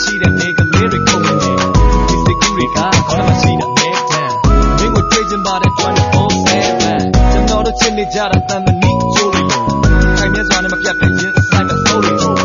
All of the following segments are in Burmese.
ရှိတဲ့နေကလေးတွေခုံနေတယ်ဒီစိတ်ကူးတွေကခေါင်းထဲမှာရှိတဲ့မဲတန်မင်းကိုတွေ့ချင်ပါတယ်24/7ကျွန်တော်တို့ချစ်နေကြတာတန်မနီချိုးတွေလို့ခိုင်မြဲစွာနဲ့မပြတ်တဲ့ရင်ဆိုင်တဲ့ဆိုးတွေလို့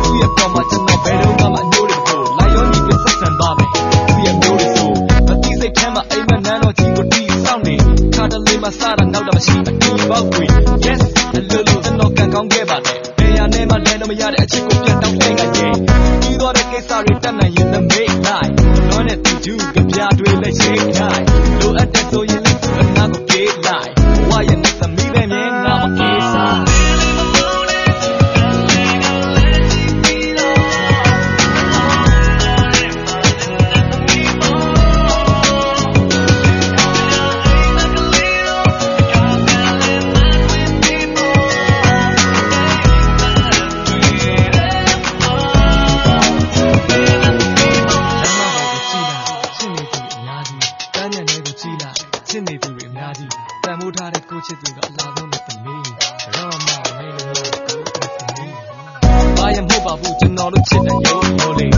သူ့ရဲ့ပေါ်မှာကျွန်တော်ဘယ်တော့မှမညှိုးတယ်ဖို့လာရောညီပြဆက်ဆံပါမယ်သူ့ရဲ့မျိုးတွေဆိုမတိစိတ်ထဲမှာအိမ်မနန်းတော့ကြီးကိုတီးဆောင်နေခါတလေးမှာစားတာနောက်တော့မရှိအတူပေါက်တွေ yes အလိုလိုကျွန်တော်ကန်ကောင်းခဲ့ပါတယ်ဘယ်ရနဲ့မှလဲတော့မရတဲ့အချစ်ကိုပြန်တောင်းလိုက်ခဲ့ပြီးတော့တဲ့ကိစ္စတွေတက်နိုင်ရင်လည်း make life တော့နဲ့တူတူကြပြတွေလည်း shake night လိုအပ်တဲ့ဆိုရင်လည်းအနာကိုပြေးလိုက်ဝါရဲ့သမီးပဲမြင်ငါမပြေးစားချစ်နေသူတွေအများကြီးတန်ဖိုးထားတဲ့ကိုချစ်သူကအလားဆုံးနဲ့သမီးရောမမေးလို့ကိုသမီးဘာရမဟုတ်ပါဘူးကျွန်တော်တို့ချစ်တဲ့ရိုးရိုးလေး